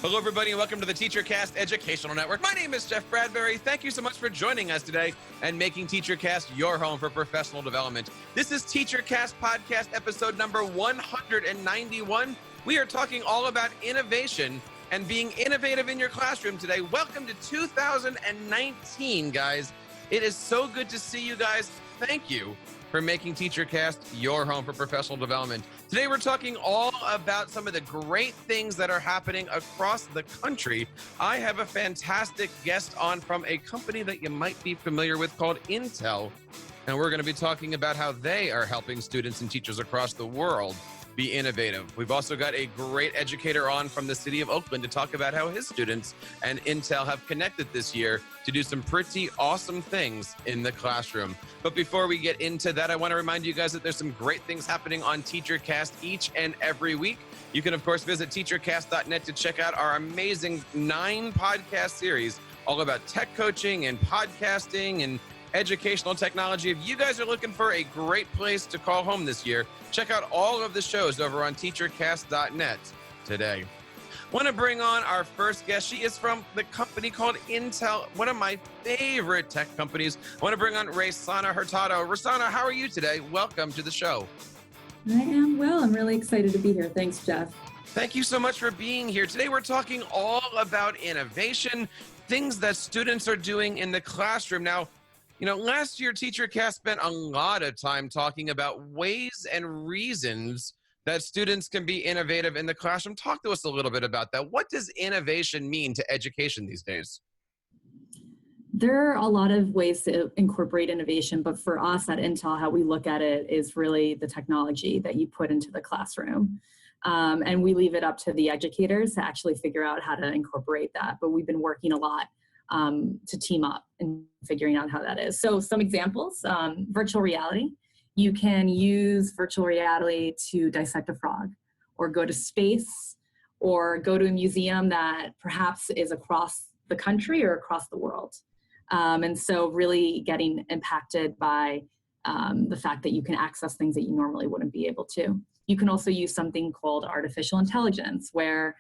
Hello, everybody, and welcome to the TeacherCast Educational Network. My name is Jeff Bradbury. Thank you so much for joining us today and making TeacherCast your home for professional development. This is TeacherCast Podcast episode number 191. We are talking all about innovation and being innovative in your classroom today. Welcome to 2019, guys. It is so good to see you guys. Thank you for making TeacherCast your home for professional development. Today, we're talking all about some of the great things that are happening across the country. I have a fantastic guest on from a company that you might be familiar with called Intel, and we're going to be talking about how they are helping students and teachers across the world be innovative. We've also got a great educator on from the city of Oakland to talk about how his students and Intel have connected this year to do some pretty awesome things in the classroom. But before we get into that, I want to remind you guys that there's some great things happening on TeacherCast each and every week. You can, of course, visit teachercast.net to check out our amazing 9 podcast series all about tech coaching and podcasting and educational technology. If you guys are looking for a great place to call home this year, check out all of the shows over on teachercast.net today. Want to bring on our first guest. She is from the company called Intel, one of my favorite tech companies. I want to bring on Raysana Hurtado. Raysana, how are you today? Welcome to the show. I am well. I'm really excited to be here. Thanks, Jeff. Thank you so much for being here. Today we're talking all about innovation, things that students are doing in the classroom. Now, you know, last year, TeacherCast spent a lot of time talking about ways and reasons that students can be innovative in the classroom. Talk to us a little bit about that. What does innovation mean to education these days? There are a lot of ways to incorporate innovation, but for us at Intel, how we look at it is really the technology that you put into the classroom. And we leave it up to the educators to actually figure out how to incorporate that. But we've been working a lot to team up and figuring out how that is. So some examples, virtual reality. You can use virtual reality to dissect a frog or go to space or go to a museum that perhaps is across the country or across the world. And so really getting impacted by the fact that you can access things that you normally wouldn't be able to. You can also use something called artificial intelligence, where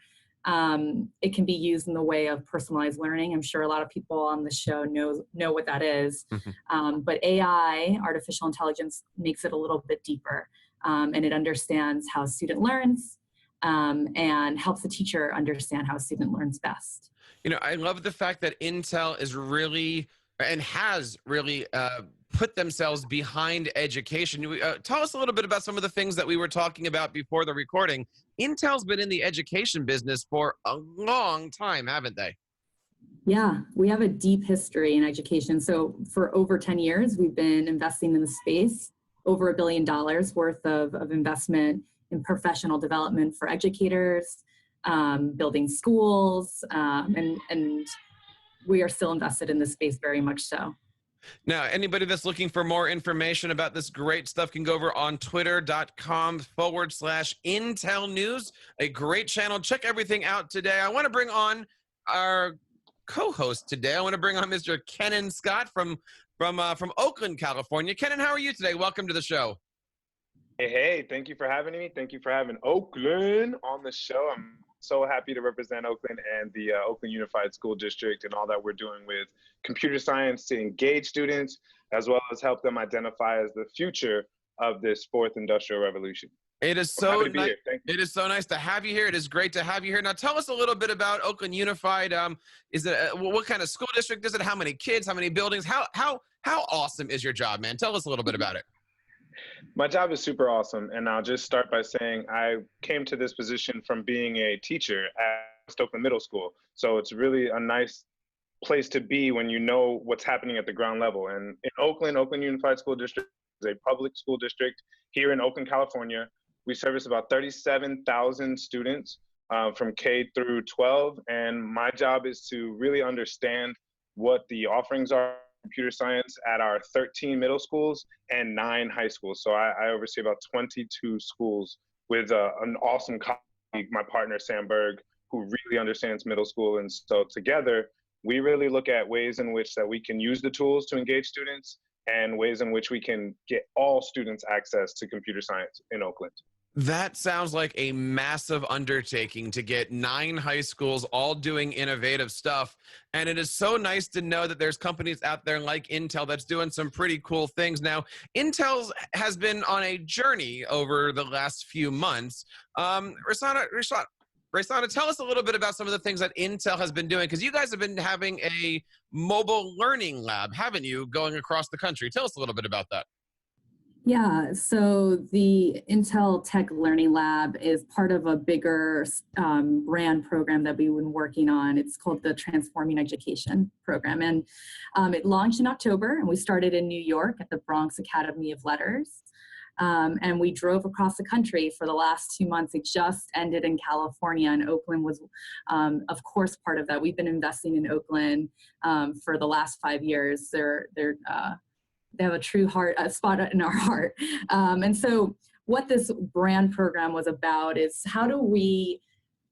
it can be used in the way of personalized learning. I'm sure a lot of people on the show know what that is. But AI, artificial intelligence, makes it a little bit deeper. And it understands how a student learns and helps the teacher understand how a student learns best. You know, I love the fact that Intel is really and has really put themselves behind education. Tell us a little bit about some of the things that we were talking about before the recording. Intel's been in the education business for a long time, haven't they? Yeah, we have a deep history in education. So for over 10 years, we've been investing in the space, over $1 billion worth of investment in professional development for educators, building schools, and we are still invested in this space very much so. Now, anybody that's looking for more information about this great stuff can go over on twitter.com/Intel News, a great channel. Check everything out today. I want to bring on our co-host today. I want to bring on Mr. Kenan Scott from Oakland, California. Kenan, how are you today? Welcome to the show. Hey, thank you for having me. Thank you for having Oakland on the show. I'm so happy to represent Oakland and the Oakland Unified School District and all that we're doing with computer science to engage students, as well as help them identify as the future of this fourth industrial revolution. It is so nice. It is so nice to have you here. It is great to have you here. Now, tell us a little bit about Oakland Unified. Is it what kind of school district is it? How many kids? How many buildings? How awesome is your job, man? Tell us a little bit about it. My job is super awesome, and I'll just start by saying I came to this position from being a teacher at Oakland Middle School. So it's really a nice place to be when you know what's happening at the ground level. And in Oakland Unified School District is a public school district here in Oakland, California. We service about 37,000 students from K through 12, and my job is to really understand what the offerings are computer science at our 13 middle schools and 9 high schools. So I oversee about 22 schools with an awesome colleague, my partner, Sam Berg, who really understands middle school. And so together, we really look at ways in which that we can use the tools to engage students and ways in which we can get all students access to computer science in Oakland. That sounds like a massive undertaking to get 9 high schools all doing innovative stuff. And it is so nice to know that there's companies out there like Intel that's doing some pretty cool things. Now, Intel has been on a journey over the last few months. Raisana, tell us a little bit about some of the things that Intel has been doing, because you guys have been having a mobile learning lab, haven't you, going across the country? Tell us a little bit about that. Yeah, so the Intel Tech Learning Lab is part of a bigger brand program that we've been working on. It's called the Transforming Education Program. And it launched in October, and we started in New York at the Bronx Academy of Letters. And we drove across the country for the last 2 months. It just ended in California, and Oakland was, of course, part of that. We've been investing in Oakland for the last 5 years. They have a true heart, a spot in our heart. And so what this brand program was about is, how do we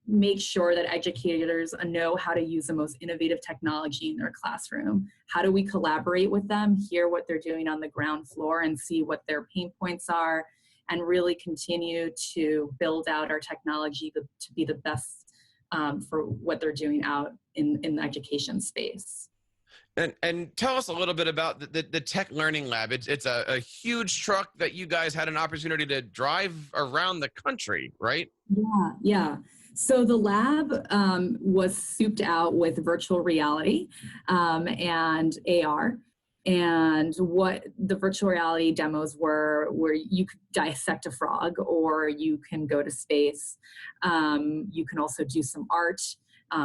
make sure that educators know how to use the most innovative technology in their classroom? How do we collaborate with them, hear what they're doing on the ground floor, and see what their pain points are, and really continue to build out our technology to be the best for what they're doing out in the education space. And tell us a little bit about the Tech Learning Lab. It's a huge truck that you guys had an opportunity to drive around the country, right? Yeah. So the lab was souped out with virtual reality and AR. And what the virtual reality demos were, where you could dissect a frog, or you can go to space. You can also do some art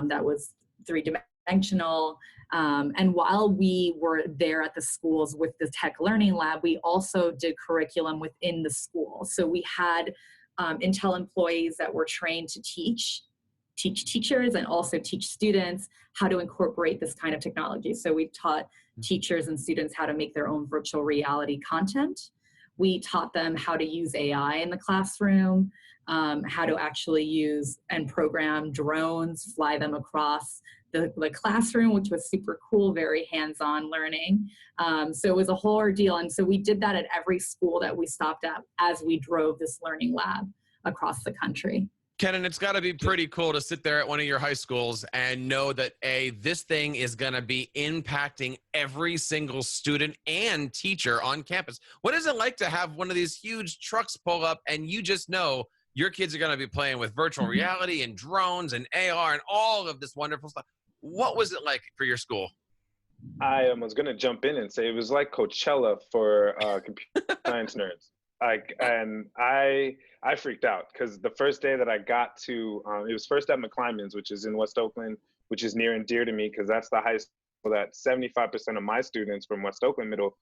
that was three-dimensional. And while we were there at the schools with the Tech Learning Lab, we also did curriculum within the school. So we had Intel employees that were trained to teach teachers and also teach students how to incorporate this kind of technology. So we taught teachers and students how to make their own virtual reality content. We taught them how to use AI in the classroom, how to actually use and program drones, fly them across the classroom, which was super cool, very hands-on learning. So it was a whole ordeal. And so we did that at every school that we stopped at as we drove this learning lab across the country. Kenan, it's got to be pretty cool to sit there at one of your high schools and know that, this thing is going to be impacting every single student and teacher on campus. What is it like to have one of these huge trucks pull up and you just know your kids are going to be playing with virtual reality and drones and AR and all of this wonderful stuff? What was it like for your school? I was going to jump in and say it was like Coachella for computer science nerds. I freaked out because the first day that I got to, it was first at McClymonds, which is in West Oakland, which is near and dear to me because that's the high school that 75% of my students from West Oakland Middle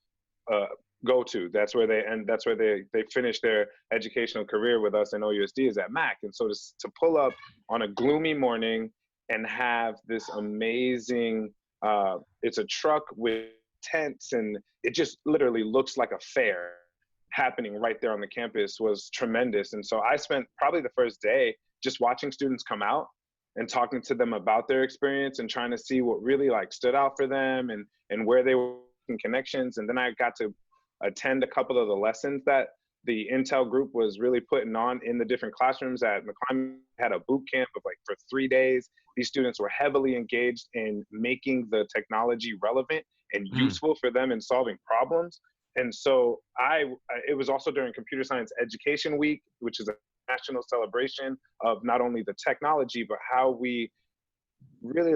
go to. That's where they finish their educational career with us in OUSD, is at Mac. And so to pull up on a gloomy morning and have this amazing, it's a truck with tents, and it just literally looks like a fair happening right there on the campus, was tremendous. And so I spent probably the first day just watching students come out and talking to them about their experience and trying to see what really stood out for them and where they were making connections. And then I got to attend a couple of the lessons that the Intel group was really putting on in the different classrooms. At McClymonds had a boot camp of for 3 days. These students were heavily engaged in making the technology relevant and useful for them in solving problems. And so it was also during Computer Science Education Week, which is a national celebration of not only the technology, but how we really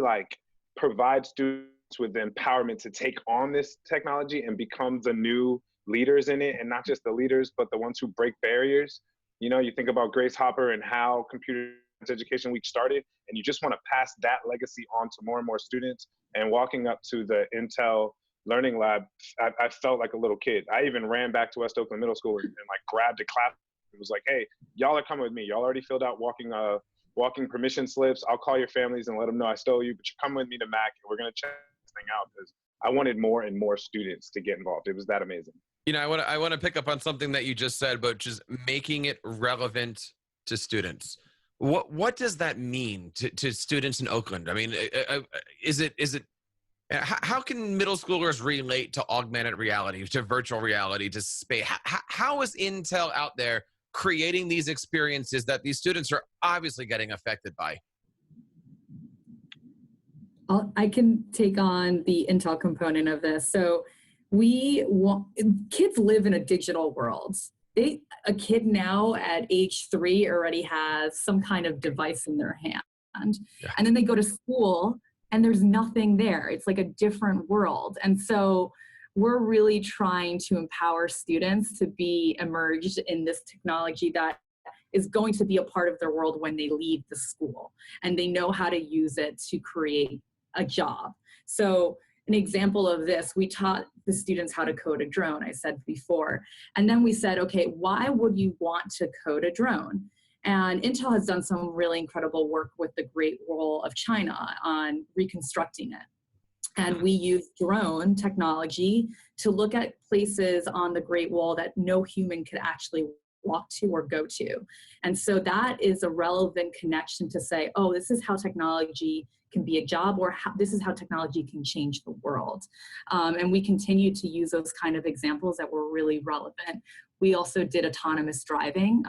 provide students with the empowerment to take on this technology and become the new leaders in it, and not just the leaders, but the ones who break barriers. You think about Grace Hopper and how Computer Science Education Week started, and you just want to pass that legacy on to more and more students. And walking up to the Intel Learning Lab, I felt like a little kid. I even ran back to West Oakland Middle School and grabbed a class. It was like, hey, y'all are coming with me. Y'all already filled out walking permission slips. I'll call your families and let them know I stole you, but you're coming with me to Mac, and we're going to check this thing out, because I wanted more and more students to get involved. It was that amazing. I want to pick up on something that you just said, but just making it relevant to students. What does that mean to students in Oakland? I mean, how can middle schoolers relate to augmented reality, to virtual reality, to space? How is Intel out there creating these experiences that these students are obviously getting affected by? I can take on the Intel component of this. So kids live in a digital world. A kid now at age 3 already has some kind of device in their hand. Yeah. And then they go to school and there's nothing there. It's like a different world. And so we're really trying to empower students to be immersed in this technology that is going to be a part of their world when they leave the school, and they know how to use it to create a job. So an example of this, we taught the students how to code a drone, I said before. And then we said, okay, why would you want to code a drone? And Intel has done some really incredible work with the Great Wall of China on reconstructing it. And we use drone technology to look at places on the Great Wall that no human could actually walk to or go to. And so that is a relevant connection to say, oh, this is how technology can be a job, or this is how technology can change the world. And we continue to use those kind of examples that were really relevant. We also did autonomous driving.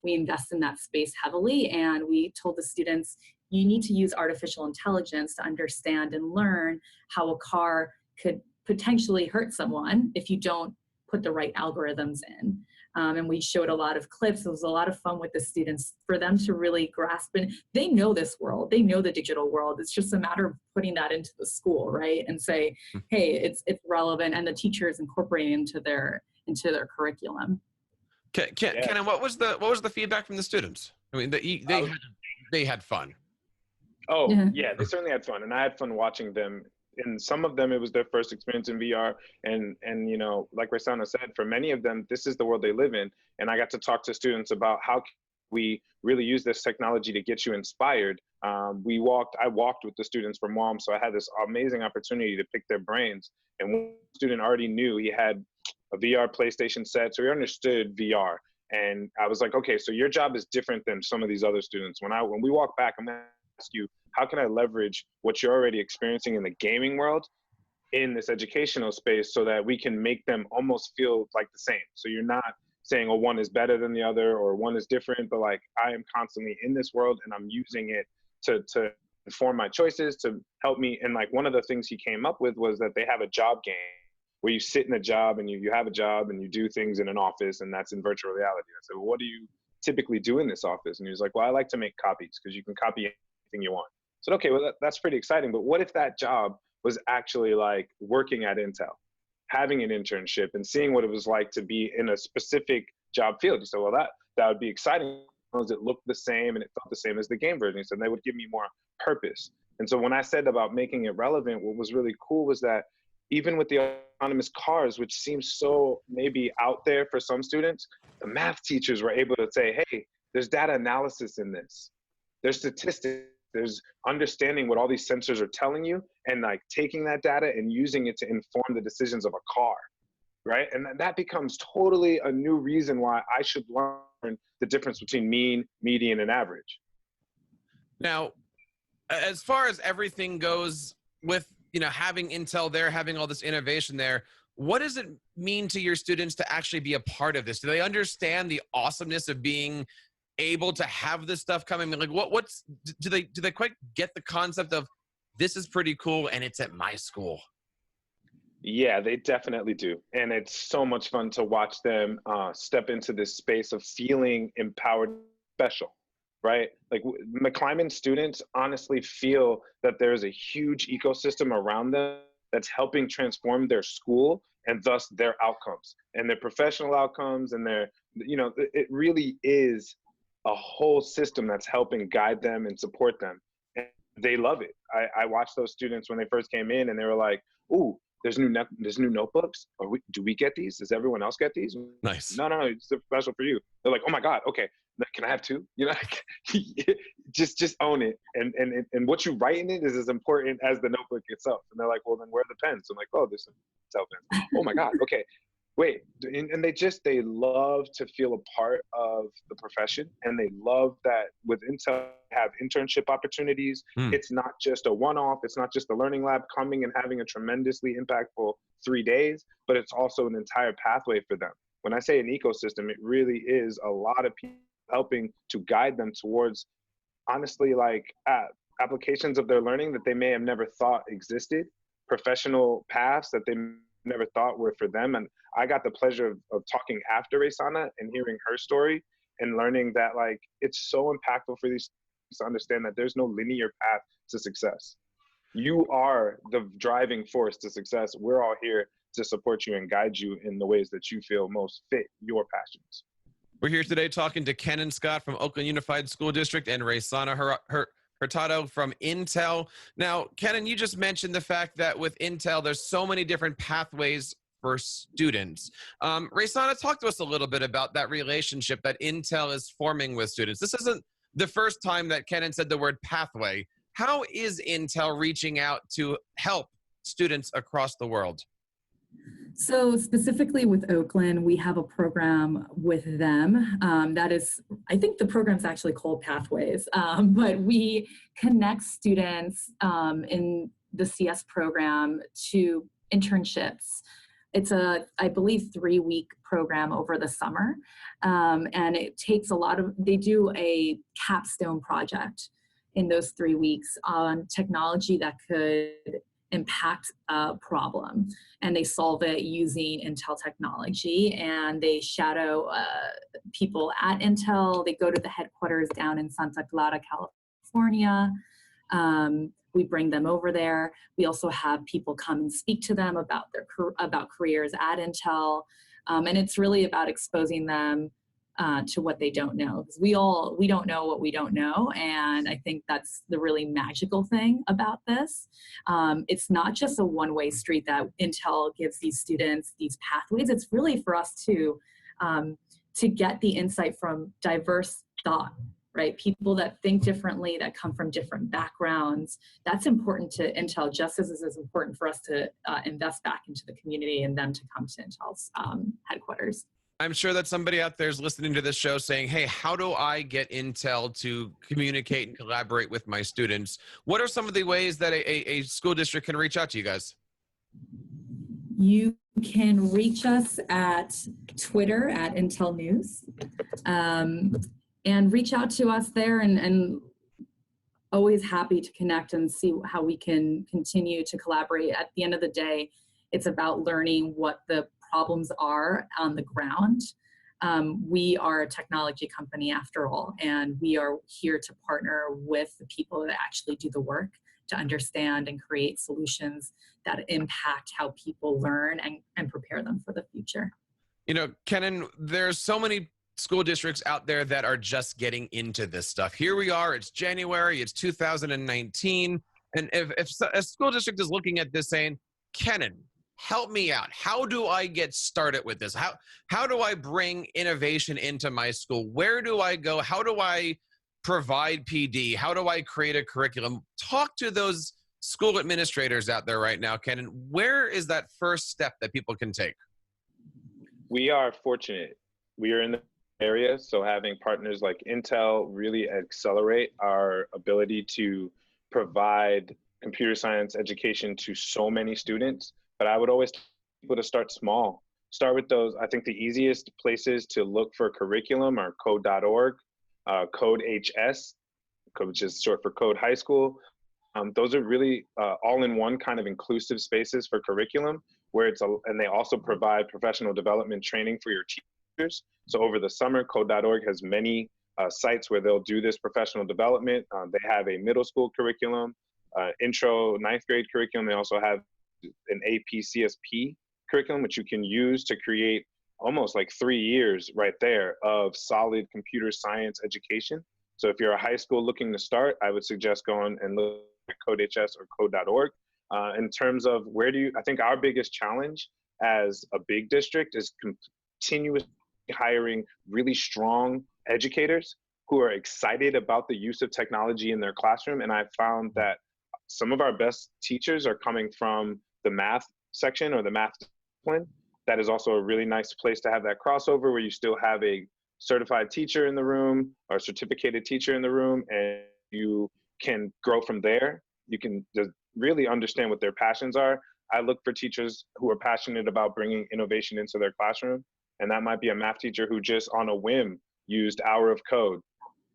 We invest in that space heavily, and we told the students, you need to use artificial intelligence to understand and learn how a car could potentially hurt someone if you don't put the right algorithms in. And we showed a lot of clips. It was a lot of fun with the students for them to really grasp. And they know this world. They know the digital world. It's just a matter of putting that into the school, right? And say, hey, it's relevant, and the teachers incorporating into their curriculum. Kenan, what was the feedback from the students? I mean, they had fun. Oh, yeah, they certainly had fun. And I had fun watching them. And some of them, it was their first experience in VR. And you know, like Raisana said, for many of them, this is the world they live in. And I got to talk to students about how we really use this technology to get you inspired. I walked with the students from WOM, so I had this amazing opportunity to pick their brains. And one student already knew he had a VR PlayStation set, so he understood VR. And I was like, okay, so your job is different than some of these other students. When we walk back, I'm gonna ask you, how can I leverage what you're already experiencing in the gaming world in this educational space so that we can make them almost feel like the same? So you're not saying, oh, one is better than the other or one is different, but like, I am constantly in this world and I'm using it to inform my choices, to help me. And like, one of the things he came up with was that they have a job game where you sit in a job and you have a job and you do things in an office, and that's in virtual reality. I said, well, what do you typically do in this office? And he was like, well, I like to make copies because you can copy anything you want. I said, okay, well, that's pretty exciting. But what if that job was actually like working at Intel, having an internship and seeing what it was like to be in a specific job field? He said, well, that would be exciting as it looked the same and it felt the same as the game version. He said, they would give me more purpose. And so when I said about making it relevant, what was really cool was that even with the autonomous cars, which seems so maybe out there for some students, the math teachers were able to say, hey, there's data analysis in this. There's statistics. There's understanding what all these sensors are telling you, and like taking that data and using it to inform the decisions of a car, right? And that becomes totally a new reason why I should learn the difference between mean, median, and average. Now, as far as everything goes with, you know, having Intel there, having all this innovation there, what does it mean to your students to actually be a part of this? Do they understand the awesomeness of being able to have this stuff coming? Like, do they quite get the concept of this is pretty cool and it's at my school? Yeah, they definitely do. And it's so much fun to watch them step into this space of feeling empowered, special, right? Like McClymonds students honestly feel that there's a huge ecosystem around them that's helping transform their school and thus their outcomes and their professional outcomes. And their, you know, it really is a whole system that's helping guide them and support them. And they love it. I watched those students when they first came in and they were like, ooh, there's new notebooks. Do we get these? Does everyone else get these? Nice. No, it's special for you. They're like, oh my God, okay, can I have two? You know, just own it. And what you write in it is as important as the notebook itself. And they're like, well, then where are the pens? I'm like, oh, there's some Intel pens. Oh my God, okay. Wait, and they love to feel a part of the profession, and they love that with Intel have internship opportunities. It's not just a one-off, it's not just a learning lab coming and having a tremendously impactful 3 days, but it's also an entire pathway for them. when I say an ecosystem, it really is a lot of people helping to guide them towards, honestly, like applications of their learning that they may have never thought existed, professional paths that they never thought were for them. And I got the pleasure of talking after Raysana and hearing her story and learning that, like, it's so impactful for these to understand that there's no linear path to success. You are the driving force to success. We're all here to support you and guide you in the ways that you feel most fit your passions. We're here today talking to Kenan Scott from Oakland Unified School District and Raysana Hurtado from Intel. Now, Kenan, you just mentioned the fact that with Intel, there's so many different pathways for students. Raysana, talk to us a little bit about that relationship that Intel is forming with students. This isn't the first time that Kenan said the word pathway. How is Intel reaching out to help students across the world? So specifically with Oakland, we have a program with them that is, I think the program's actually called Pathways, but we connect students in the CS program to internships. It's a, I believe, 3-week program over the summer, and it takes a lot of, they do a capstone project in those 3 weeks on technology that could impact a problem, and they solve it using Intel technology, and they shadow people at Intel. They go to the headquarters down in Santa Clara, California. We bring them over there. We also have people come and speak to them about about careers at Intel, and it's really about exposing them to what they don't know, because we don't know what we don't know, and I think that's the really magical thing about this. It's not just a one-way street that Intel gives these students these pathways. It's really for us to get the insight from diverse thought, right? People that think differently, that come from different backgrounds. That's important to Intel, just as it is important for us to invest back into the community and them to come to Intel's headquarters. I'm sure that somebody out there is listening to this show saying, hey, how do I get Intel to communicate and collaborate with my students? What are some of the ways that a school district can reach out to you guys? You can reach us at Twitter at Intel News, and reach out to us there, and always happy to connect and see how we can continue to collaborate. At the end of the day, it's about learning what the problems are on the ground. We are a technology company after all, and we are here to partner with the people that actually do the work to understand and create solutions that impact how people learn and prepare them for the future. You know, Kenan, there's so many school districts out there that are just getting into this stuff. Here we are, it's January, it's 2019, and if a school district is looking at this saying, Kenan, help me out. How do I get started with this? How do I bring innovation into my school? Where do I go? How do I provide PD? How do I create a curriculum? Talk to those school administrators out there right now, Kenan. Where is that first step that people can take? We are fortunate. We are in the area, so having partners like Intel really accelerate our ability to provide computer science education to so many students. But I would always tell people to start small. Start with those. I think the easiest places to look for curriculum are code.org, Code HS, which is short for Code High School. Those are really all-in-one kind of inclusive spaces for curriculum, where and they also provide professional development training for your teachers. So over the summer, code.org has many sites where they'll do this professional development. They have a middle school curriculum, intro 9th grade curriculum. They also have an AP CSP curriculum, which you can use to create almost like 3 years right there of solid computer science education. So if you're a high school looking to start, I would suggest going and look at CodeHS or code.org. In terms of I think our biggest challenge as a big district is continuously hiring really strong educators who are excited about the use of technology in their classroom. And I've found that some of our best teachers are coming from the math section or the math discipline. That is also a really nice place to have that crossover, where you still have a certified teacher in the room or a certificated teacher in the room, and you can grow from there. You can just really understand what their passions are. I look for teachers who are passionate about bringing innovation into their classroom. And that might be a math teacher who just on a whim used Hour of Code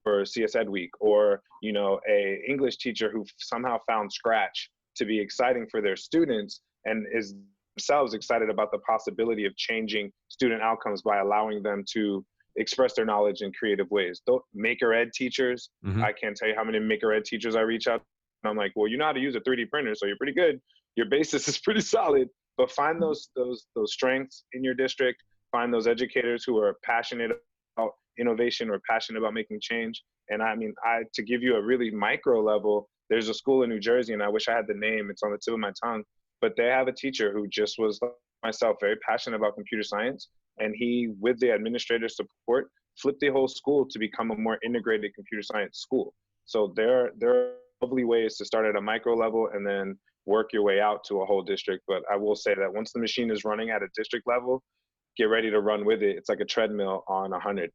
for CS Ed Week, or, a English teacher who somehow found Scratch to be exciting for their students and is themselves excited about the possibility of changing student outcomes by allowing them to express their knowledge in creative ways. Maker Ed teachers, I can't tell you how many Maker Ed teachers I reach out to, and I'm like, well, you know how to use a 3D printer, so you're pretty good. Your basis is pretty solid, but find those strengths in your district, find those educators who are passionate about innovation or passionate about making change. And to give you a really micro level, there's a school in New Jersey, and I wish I had the name, it's on the tip of my tongue, but they have a teacher who just was, like myself, very passionate about computer science. And he, with the administrator support, flipped the whole school to become a more integrated computer science school. So there are lovely ways to start at a micro level and then work your way out to a whole district. But I will say that once the machine is running at a district level, get ready to run with it. It's like a treadmill on 100.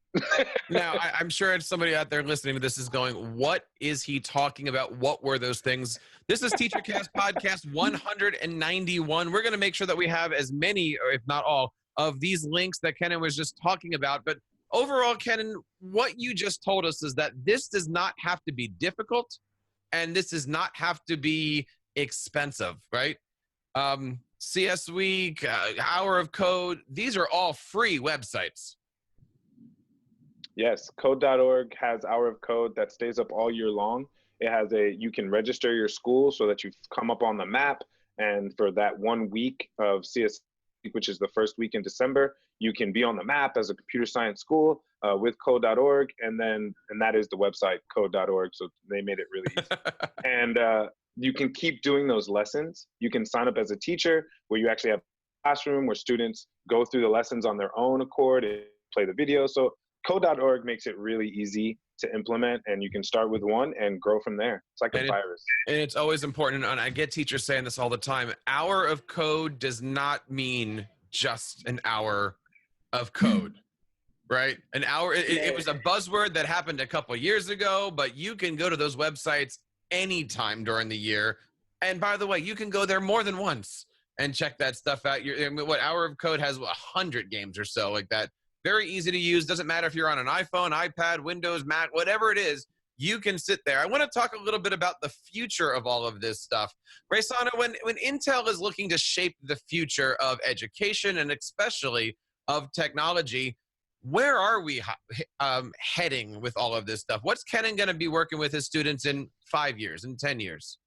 Now, I'm sure somebody out there listening to this is going, what is he talking about? What were those things? This is TeacherCast Podcast 191. We're going to make sure that we have as many, or if not all, of these links that Kenan was just talking about. But overall, Kenan, what you just told us is that this does not have to be difficult, and this does not have to be expensive, right? CS Week, Hour of Code, these are all free websites. Yes, code.org has Hour of Code that stays up all year long. It has you can register your school so that you come up on the map. And for that 1 week of CS Week, which is the first week in December, you can be on the map as a computer science school with code.org. And that is the website, code.org. So they made it really easy. And you can keep doing those lessons. You can sign up as a teacher where you actually have a classroom where students go through the lessons on their own accord and play the video. So code.org makes it really easy to implement, and you can start with one and grow from there. It's like a virus. And it's always important, and I get teachers saying this all the time, Hour of Code does not mean just an hour of code, right? An hour, it was a buzzword that happened a couple of years ago, but you can go to those websites anytime during the year. And by the way, you can go there more than once and check that stuff out. What Hour of Code has 100 games or so like that. Very easy to use. Doesn't matter if you're on an iPhone, iPad, Windows, Mac, whatever it is, you can sit there. I want to talk a little bit about the future of all of this stuff. Raysana, when Intel is looking to shape the future of education and especially of technology, where are we heading with all of this stuff? What's Kenan going to be working with his students in 5 years, in 10 years?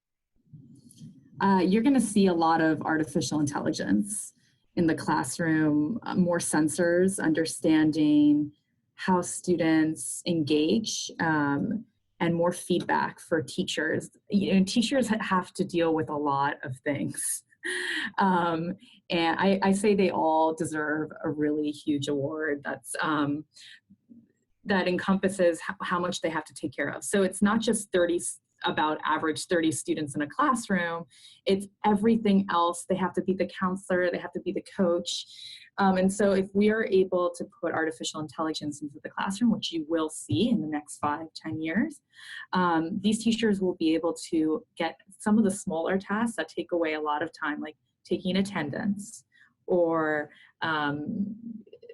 You're going to see a lot of artificial intelligence in the classroom, more sensors, understanding how students engage, and more feedback for teachers. Teachers have to deal with a lot of things. And I say they all deserve a really huge award that encompasses how much they have to take care of. So it's not just about average 30 students in a classroom, it's everything else. They have to be the counselor, they have to be the coach. And so if we are able to put artificial intelligence into the classroom, which you will see in the next 5-10 years, these teachers will be able to get some of the smaller tasks that take away a lot of time, like taking attendance, or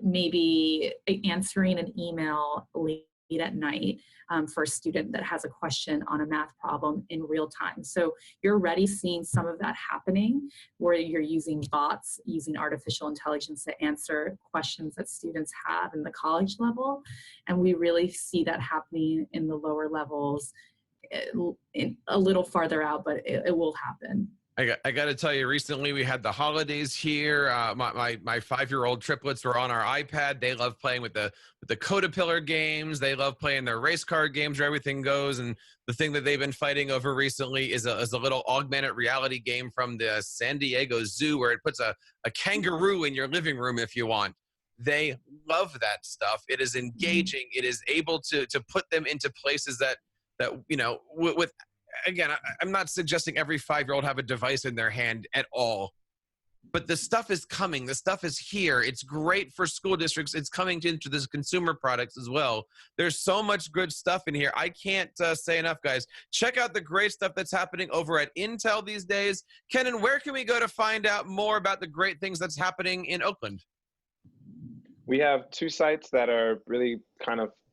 maybe answering an email late at night for a student that has a question on a math problem in real time. So you're already seeing some of that happening where you're using bots, using artificial intelligence to answer questions that students have in the college level. And we really see that happening in the lower levels a little farther out, but it will happen. I got to tell you, recently we had the holidays here. My 5-year-old triplets were on our iPad. They love playing with the Caterpillar games. They love playing their race car games where everything goes. And the thing that they've been fighting over recently is a little augmented reality game from the San Diego Zoo where it puts a kangaroo in your living room if you want. They love that stuff. It is engaging. It is able to put them into places that with again, I'm not suggesting every 5-year-old have a device in their hand at all, but the stuff is coming. The stuff is here. It's great for school districts. It's coming into this consumer products as well. There's so much good stuff in here. I can't say enough, guys. Check out the great stuff that's happening over at Intel these days. Kenan, where can we go to find out more about the great things that's happening in Oakland? We have two sites that are really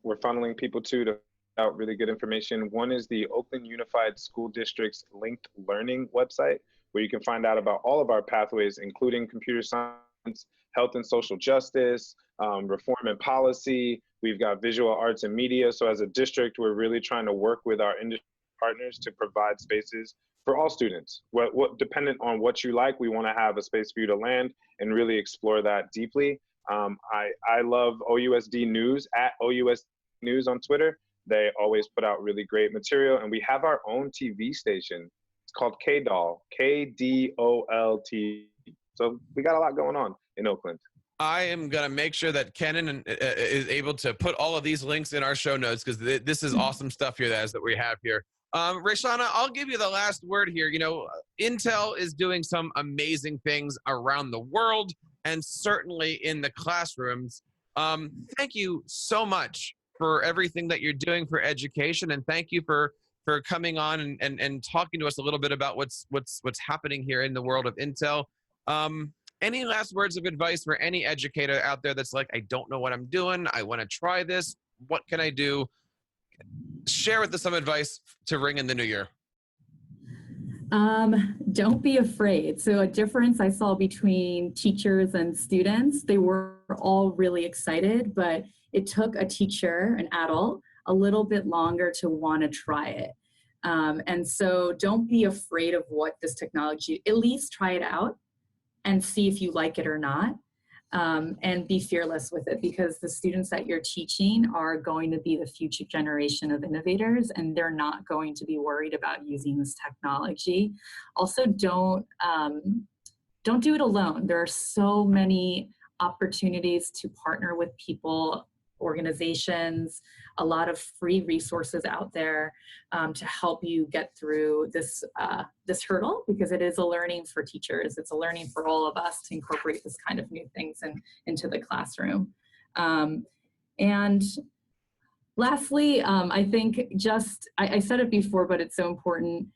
we're funneling people to out really good information. One is the Oakland Unified School District's linked learning website, where you can find out about all of our pathways, including computer science, health and social justice, reform and policy. We've got visual arts and media. So as a district, we're really trying to work with our industry partners to provide spaces for all students. What dependent on what you like, we want to have a space for you to land and really explore that deeply. I love OUSD News, at OUSD News on Twitter. They always put out really great material, and we have our own TV station. It's called KDOL, KDOL-TV. So we got a lot going on in Oakland. I am going to make sure that Kenan is able to put all of these links in our show notes, because this is awesome stuff here that we have here. Rayshana, I'll give you the last word here. You know, Intel is doing some amazing things around the world and certainly in the classrooms. Thank you so much for everything that you're doing for education, and thank you for coming on and talking to us a little bit about what's happening here in the world of Intel. Any last words of advice for any educator out there that's like, I don't know what I'm doing, I want to try this, what can I do? Share with us some advice to ring in the new year. Don't be afraid. So a difference I saw between teachers and students, they were all really excited, but it took a teacher, an adult, a little bit longer to want to try it. And so don't be afraid of what this technology, at least try it out and see if you like it or not. And be fearless with it, because the students that you're teaching are going to be the future generation of innovators, and they're not going to be worried about using this technology. Also, don't do it alone. There are so many opportunities to partner with people, organizations, a lot of free resources out there to help you get through this hurdle, because it is a learning for teachers. It's a learning for all of us to incorporate this kind of new things into the classroom. And lastly, I think I said it before, but it's so important.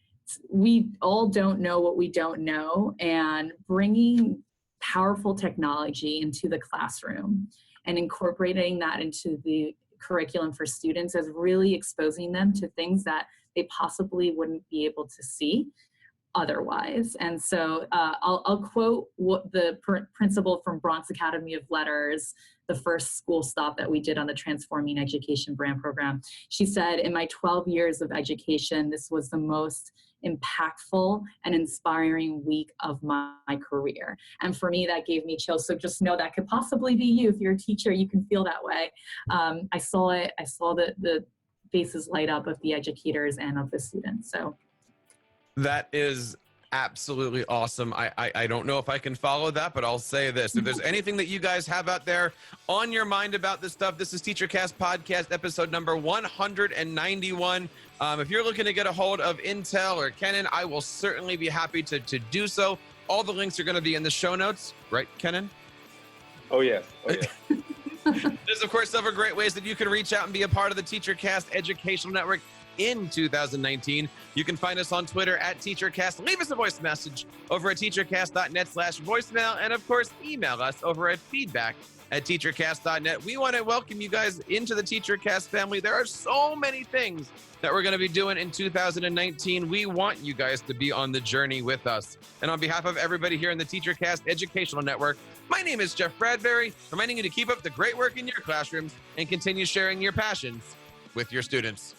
We all don't know what we don't know, and bringing powerful technology into the classroom and incorporating that into the curriculum for students is really exposing them to things that they possibly wouldn't be able to see otherwise. And so I'll quote what the principal from Bronx Academy of Letters, the first school stop that we did on the Transforming Education brand program. She said, in my 12 years of education, this was the most impactful and inspiring week of my career. And for me, that gave me chills. So just know that could possibly be you. If you're a teacher, you can feel that way. I saw it. I saw the faces light up of the educators and of the students. So that is absolutely awesome. I don't know if I can follow that, but I'll say this. If there's anything that you guys have out there on your mind about this stuff, this is TeacherCast Podcast, episode number 191. If you're looking to get a hold of Intel or Kenan, I will certainly be happy to do so. All the links are going to be in the show notes, right, Kenan? Oh, yes. Oh, yes. There's, of course, several great ways that you can reach out and be a part of the TeacherCast Educational Network in 2019. You can find us on Twitter at TeacherCast. Leave us a voice message over at teachercast.net/voicemail. And of course, email us over at feedback@teachercast.net. We want to welcome you guys into the TeacherCast family. There are so many things that we're going to be doing in 2019. We want you guys to be on the journey with us. And on behalf of everybody here in the TeacherCast Educational Network, my name is Jeff Bradbury, reminding you to keep up the great work in your classrooms and continue sharing your passions with your students.